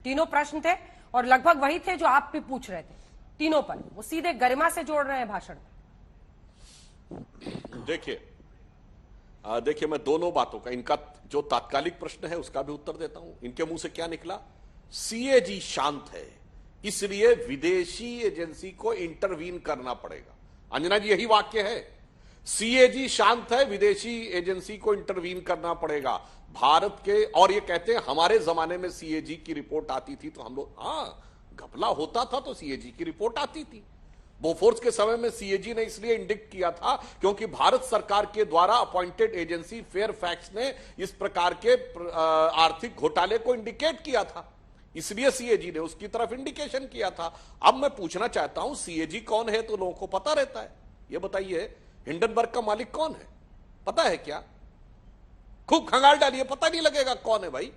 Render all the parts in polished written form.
तीनों प्रश्न थे और लगभग वही थे जो आप भी पूछ रहे थे। तीनों पर वो सीधे गरिमा से जोड़ रहे हैं भाषण में। देखिए मैं दोनों बातों का, इनका जो तात्कालिक प्रश्न है उसका भी उत्तर देता हूं। इनके मुंह से क्या निकला? सीएजी शांत है इसलिए विदेशी एजेंसी को इंटरवीन करना पड़ेगा। अंजना जी यही वाक्य है, सीएजी शांत है विदेशी एजेंसी को इंटरवीन करना पड़ेगा भारत के। और ये कहते हैं हमारे जमाने में सीएजी की रिपोर्ट आती थी तो हम लोग, घपला होता था तो सीएजी की रिपोर्ट आती थी। बोफोर्स के समय में सीएजी ने इसलिए इंडिक्ट किया था क्योंकि भारत सरकार के द्वारा अपॉइंटेड एजेंसी फेयरफैक्स ने इस प्रकार के आर्थिक घोटाले को इंडिकेट किया था, इसलिए सीएजी ने उसकी तरफ इंडिकेशन किया था। अब मैं पूछना चाहता हूं सीएजी कौन है तो लोगों को पता रहता है। यह बताइए हिंडनबर्ग का मालिक कौन है, पता है क्या? खूब खंगाल डालिए, पता नहीं लगेगा कौन है भाई।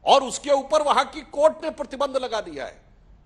और उसके ऊपर वहां की कोर्ट ने प्रतिबंध लगा दिया है,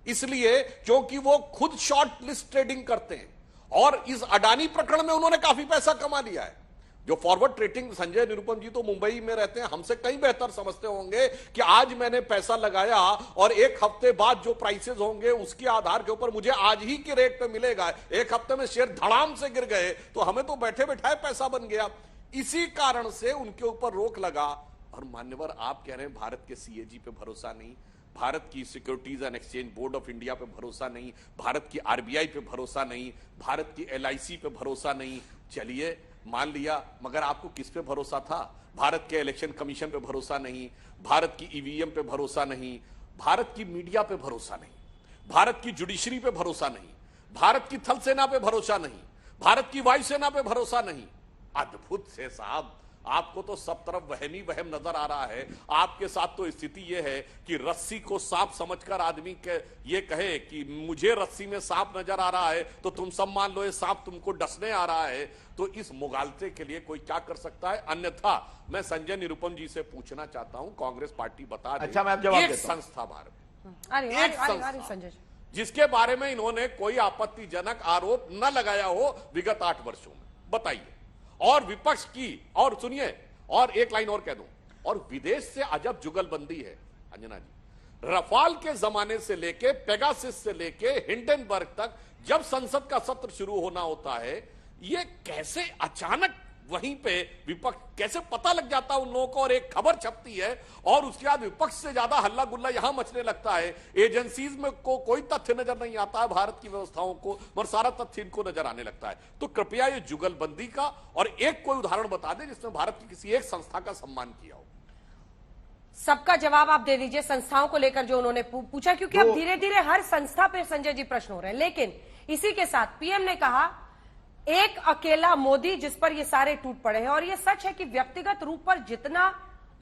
इसलिए क्योंकि वो खुद शॉर्ट लिस्ट ट्रेडिंग करते हैं और इस अडानी प्रकरण में उन्होंने काफी पैसा कमा लिया है। जो फॉरवर्ड ट्रेडिंग, संजय निरुपम जी तो मुंबई में रहते हैं, हमसे कहीं बेहतर समझते होंगे कि आज मैंने पैसा लगाया और एक हफ्ते बाद जो प्राइसेस होंगे उसके आधार के ऊपर मुझे आज ही के रेट पे मिलेगा। एक हफ्ते में शेयर धड़ाम से गिर गए तो हमें तो बैठे बैठाए पैसा बन गया। इसी कारण से उनके ऊपर रोक लगा। और मान्यवर आप कह रहे हैं भारत के सीएजी पे भरोसा नहीं, भारत की securities and exchange board of India पे भरोसा नहीं, भारत की आरबीआई पे भरोसा नहीं, भारत की एलआईसी पे भरोसा नहीं। चलिए मान लिया, मगर आपको किस पे भरोसा था? भारत के इलेक्शन कमीशन पे भरोसा नहीं, भारत की ईवीएम पे भरोसा नहीं, भारत की मीडिया पे भरोसा नहीं, भारत की जुडिशरी पे भरोसा नहीं, भारत की थल सेना पे भरोसा नहीं, भारत की वायुसेना पे भरोसा नहीं। अद्भुत से साहब, आपको तो सब तरफ वहम ही वहम नजर आ रहा है। आपके साथ तो स्थिति यह है कि रस्सी को सांप समझकर आदमी के ये कहे कि मुझे रस्सी में सांप नजर आ रहा है तो तुम सब मान लो ये सांप तुमको डसने आ रहा है। तो इस मुगालते के लिए कोई क्या कर सकता है? अन्यथा मैं संजय निरुपम जी से पूछना चाहता हूं, कांग्रेस पार्टी बता दे, अच्छा मैं जवाब एक संस्था भारत, एक संस्था जिसके बारे में इन्होंने कोई आपत्तिजनक आरोप न लगाया हो विगत 8 वर्षों में, बताइए। और विपक्ष की, और सुनिए, और एक लाइन और कह दूं, और विदेश से अजब जुगलबंदी है अंजना जी। रफाल के जमाने से लेके, पेगासिस से लेके हिंडनबर्ग तक जब संसद का सत्र शुरू होना होता है, ये कैसे अचानक वहीं पे विपक्ष, कैसे पता लग जाता उन लोगों को और एक खबर छपती है और उसके बाद विपक्ष से ज्यादा हल्ला गुल्ला यहां मचने लगता है। एजेंसीज में को कोई तथ्य नजर नहीं आता है भारत की व्यवस्थाओं को, मगर सारा तथ्य इनको नजर आने लगता है। तो कृपया ये जुगलबंदी का और एक कोई उदाहरण बता दें जिसमें भारत की किसी एक संस्था का सम्मान किया हो। सबका जवाब आप दे दीजिए संस्थाओं को लेकर जो उन्होंने पूछा, क्योंकि अब धीरे धीरे हर संस्था पे संजय जी प्रश्न हो रहे हैं। लेकिन इसी के साथ पीएम ने कहा एक अकेला मोदी जिस पर ये सारे टूट पड़े हैं। और ये सच है कि व्यक्तिगत रूप पर जितना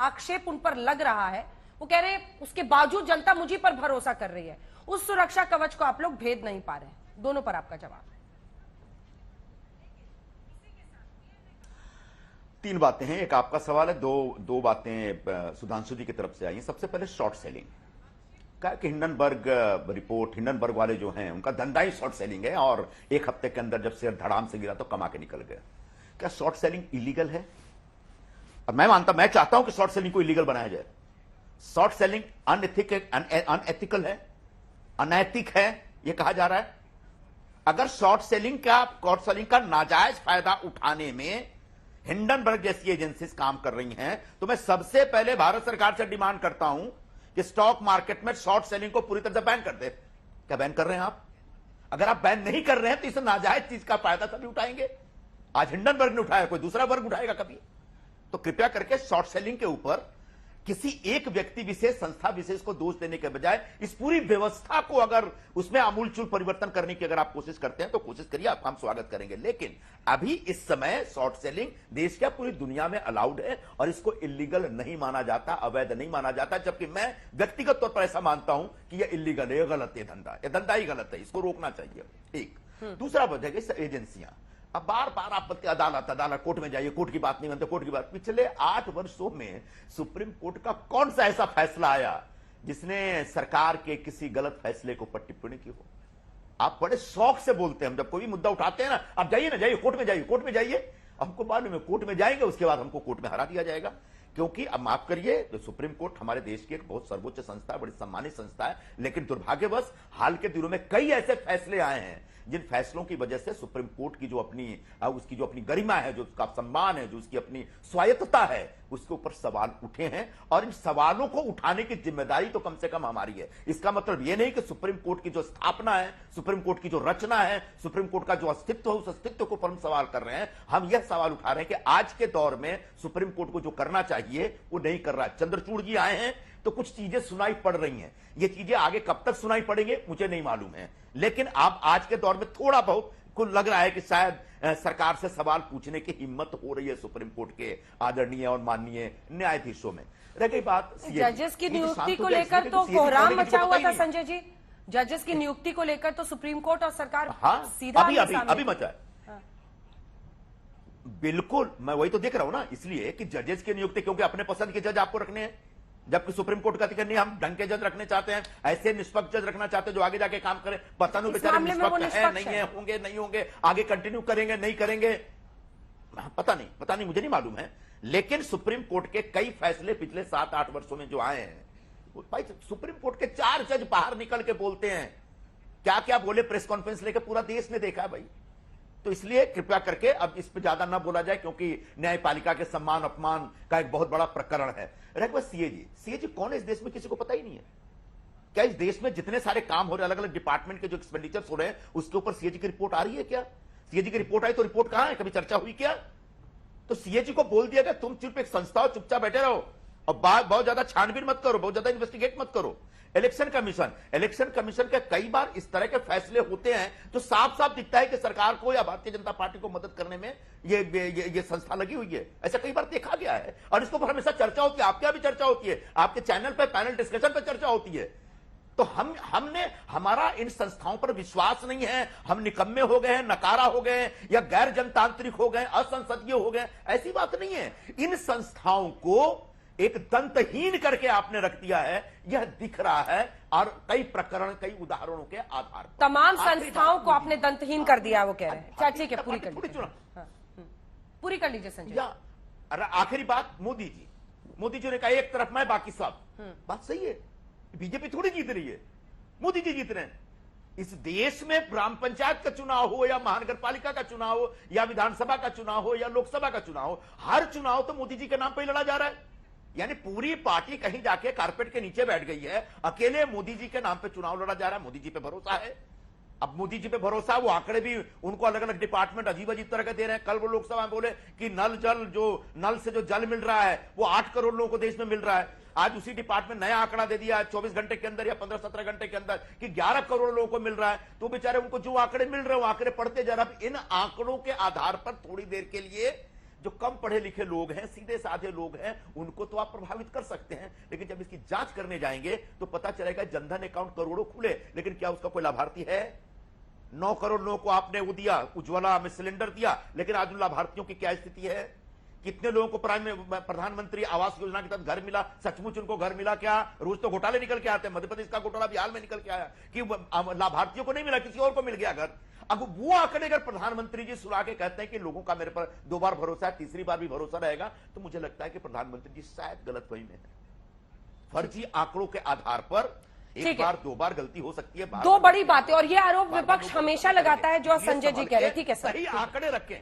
आक्षेप उन पर लग रहा है, वो कह रहे हैं उसके बावजूद जनता मुझी पर भरोसा कर रही है। उस सुरक्षा कवच को आप लोग भेद नहीं पा रहे। दोनों पर आपका जवाब है। 3 बातें हैं, एक आपका सवाल है, दो बातें सुधांशु जी की तरफ से आई हैं। सबसे पहले शॉर्ट सेलिंग कहा कि हिंडनबर्ग रिपोर्ट, हिंडनबर्ग वाले जो हैं उनका धंधा ही शॉर्ट सेलिंग है और एक हफ्ते के अंदर जब शेयर धड़ाम से गिरा तो कमा के निकल गया। क्या शॉर्ट सेलिंग इलीगल है? और मैं चाहता हूं कि शॉर्ट सेलिंग को इलीगल बनाया जाए। शॉर्ट सेलिंग अनएथिकल है, अनैतिक है, यह कहा जा रहा है। अगर शॉर्ट सेलिंग का नाजायज फायदा उठाने में हिंडनबर्ग जैसी एजेंसीज काम कर रही हैं तो मैं सबसे पहले भारत सरकार से डिमांड करता हूं कि स्टॉक मार्केट में शॉर्ट सेलिंग को पूरी तरह से बैन कर दे। क्या बैन कर रहे हैं आप? अगर आप बैन नहीं कर रहे हैं तो इस नाजायज चीज का फायदा तभी उठाएंगे। आज हिंडनबर्ग ने उठाया, कोई दूसरा वर्ग उठाएगा कभी? तो कृपया करके शॉर्ट सेलिंग के ऊपर किसी एक व्यक्ति विशेष, संस्था विशेष को दोष देने के बजाय इस पूरी व्यवस्था को अगर उसमें आमूलचूल परिवर्तन करने की अगर आप कोशिश करते हैं तो कोशिश करिए, आपका हम स्वागत करेंगे। लेकिन अभी इस समय शॉर्ट सेलिंग देश क्या पूरी दुनिया में अलाउड है और इसको इलीगल नहीं माना जाता, अवैध नहीं माना जाता। जबकि मैं व्यक्तिगत तौर पर ऐसा मानता हूं कि यह इलीगल है, यह गलत है, ये धंधा ही गलत है, इसको रोकना चाहिए। एक दूसरा वजह है एजेंसियां। अब बार बार आप अदालत, कोर्ट में जाइए, कोर्ट की बात नहीं मानते, कोर्ट की बात। पिछले 8 वर्षों में सुप्रीम कोर्ट का कौन सा ऐसा फैसला आया जिसने सरकार के किसी गलत फैसले को पर टिप्पणी की हो? आप बड़े शौक से बोलते हैं, हम जब कोई भी मुद्दा उठाते हैं ना, आप जाइए ना, जाइए कोर्ट में जाइए, कोर्ट में जाइए, हमको मालूम है कोर्ट में जाएंगे उसके बाद हमको कोर्ट में हरा दिया जाएगा। क्योंकि अब माफ करिए, तो सुप्रीम कोर्ट हमारे देश की एक बहुत सर्वोच्च संस्था है, बड़ी सम्मानित संस्था है, लेकिन दुर्भाग्यवश हाल के दिनों में कई ऐसे फैसले आए हैं जिन फैसलों की वजह से सुप्रीम कोर्ट की उसकी जो अपनी गरिमा है, जो उसका सम्मान है, जो उसकी अपनी स्वायत्तता है, उसके ऊपर सवाल उठे हैं। और इन सवालों को उठाने की जिम्मेदारी तो कम से कम हमारी है। इसका मतलब यह नहीं कि सुप्रीम कोर्ट की जो स्थापना है, सुप्रीम कोर्ट की जो रचना है, सुप्रीम कोर्ट का जो अस्तित्व है, उस अस्तित्व को हम सवाल कर रहे हैं। हम यह सवाल उठा रहे हैं कि आज के दौर में सुप्रीम कोर्ट को जो करना चाहिए वो नहीं कर रहा है। चंद्रचूड़ जी आए हैं तो कुछ चीजें सुनाई पड़ रही हैं, ये चीजें आगे कब तक सुनाई पड़ेंगे मुझे नहीं मालूम है, लेकिन अब आज के दौर में थोड़ा बहुत कुछ लग रहा है कि शायद सरकार से सवाल पूछने की हिम्मत हो रही है सुप्रीम कोर्ट के आदरणीय और माननीय न्यायाधीशों में। रह गई बात जजेस की नियुक्ति को लेकर तो कोहराम मचा हुआ था संजय जी, जजेस की नियुक्ति को लेकर तो सुप्रीम कोर्ट और सरकार सीधा अभी मचा है। बिल्कुल, मैं वही तो देख रहा हूं ना, इसलिए कि जजेस की नियुक्ति क्योंकि अपने पसंद के जज आपको रखने हैं, जबकि सुप्रीम कोर्ट का नहीं, हम ढंग के जज रखने चाहते हैं, ऐसे निष्पक्ष जज रखना चाहते हैं जो आगे जाके काम करें। पता नहीं बेचारे निष्पक्ष है नहीं है, होंगे नहीं होंगे, आगे कंटिन्यू करेंगे नहीं करेंगे, पता नहीं, मुझे नहीं मालूम है। लेकिन सुप्रीम कोर्ट के कई फैसले पिछले 7-8 वर्षों में जो आए हैं, भाई सुप्रीम कोर्ट के 4 जज बाहर निकल के बोलते हैं, क्या क्या बोले प्रेस कॉन्फ्रेंस लेकर पूरा देश ने देखा है भाई। तो इसलिए कृपया करके अब इस पर ज्यादा ना बोला जाए, क्योंकि न्यायपालिका के सम्मान अपमान का एक बहुत बड़ा प्रकरण है। सीएजी कौन है इस देश में, किसी को पता ही नहीं है। क्या इस देश में जितने सारे काम हो रहे हैं, अलग अलग डिपार्टमेंट के जो एक्सपेंडिचर्स हो रहे हैं, उसके ऊपर सीएजी की रिपोर्ट आ रही है क्या? सीएजी की रिपोर्ट आई तो रिपोर्ट कहां है, कभी चर्चा हुई क्या? तो सीएजी को बोल दिया गया तुम सिर्फ एक संस्था हो, चुपचाप बैठे रहो और बहुत ज्यादा छानबीन मत करो, बहुत ज्यादा इन्वेस्टिगेट मत करो। इलेक्शन कमीशन के कई बार इस तरह के फैसले होते हैं तो साफ साफ दिखता है कि सरकार को या भारतीय जनता पार्टी को मदद करने में ये संस्था लगी हुई है। ऐसा कई बार देखा गया है और इसको हमेशा चर्चा होती है, आपके यहां भी चर्चा होती है, आपके चैनल पर पैनल डिस्कशन पर चर्चा होती है। तो हमारा इन संस्थाओं पर विश्वास नहीं है, हम निकम्मे हो गए हैं, नकारा हो गए हैं या गैर जनतांत्रिक हो गए, असंसदीय हो गए, ऐसी बात नहीं है। इन संस्थाओं को एक दंतहीन करके आपने रख दिया है, यह दिख रहा है, और कई प्रकरण, कई उदाहरणों के आधार पर तमाम संस्थाओं को आपने दंतहीन कर दिया, वो कह रहे हैं। ठीक है, पूरी कर लीजिए संजय। आखिरी बात, मोदी जी ने कहा एक तरफ मैं बाकी सब, बात सही है। बीजेपी थोड़ी जीत रही है, मोदी जी जीत रहे हैं। इस देश में ग्राम पंचायत का चुनाव हो या महानगरपालिका का चुनाव हो या विधानसभा का चुनाव हो या लोकसभा का चुनाव हो, हर चुनाव तो मोदी जी के नाम पर ही लड़ा जा रहा है। यानी पूरी पार्टी कहीं जाके कारपेट के नीचे बैठ गई है, अकेले मोदी जी के नाम पे चुनाव लड़ा जा रहा है। मोदी जी पे भरोसा है, अब मोदी जी पे भरोसा, वो आंकड़े भी उनको अलग अलग डिपार्टमेंट अजीब अजीब तरह के दे रहे हैं। कल वो लोकसभा में बोले कि नल से जो जल मिल रहा है वो 8 करोड़ लोगों को देश में मिल रहा है। आज उसी डिपार्टमेंट नया आंकड़ा दे दिया 24 घंटे के अंदर या 15-17 घंटे के अंदर कि 11 करोड़ लोगों को मिल रहा है। तो बेचारे उनको जो आंकड़े मिल रहे हैं वो आंकड़े पढ़ते जा रहे हैं। इन आंकड़ों के आधार पर थोड़ी देर के लिए जो कम पढ़े लिखे लोग हैं, सीधे साधे लोग हैं, उनको तो आप प्रभावित कर सकते हैं, लेकिन जब इसकी जांच करने जाएंगे तो पता चलेगा जनधन अकाउंट करोड़ों खुले, लेकिन क्या उसका कोई लाभार्थी है? 9 करोड़ लोगों को आपने वो दिया, उज्ज्वला में सिलेंडर दिया, लेकिन आज उन लाभार्थियों की क्या स्थिति है? कितने लोगों को प्रधानमंत्री आवास योजना के तहत घर मिला? सचमुच उनको घर मिला क्या? रोज तो घोटाले निकल के आते हैं, मध्य प्रदेश का घोटाला बिहार में निकल के आया कि लाभार्थियों को नहीं मिला, किसी और को मिल गया घर। अब वो आंकड़े अगर प्रधानमंत्री जी सुना के कहते हैं कि लोगों का मेरे पर 2 बार भरोसा है, तीसरी बार भी भरोसा रहेगा, तो मुझे लगता है कि प्रधानमंत्री जी शायद गलतफहमी में है। फर्जी आंकड़ों के आधार पर एक बार 2 बार गलती हो सकती है। 2 बड़ी बातें, और ये आरोप विपक्ष हमेशा लगाता है जो संजय जी कह रहे। ठीक है सर, सही आंकड़े रखें।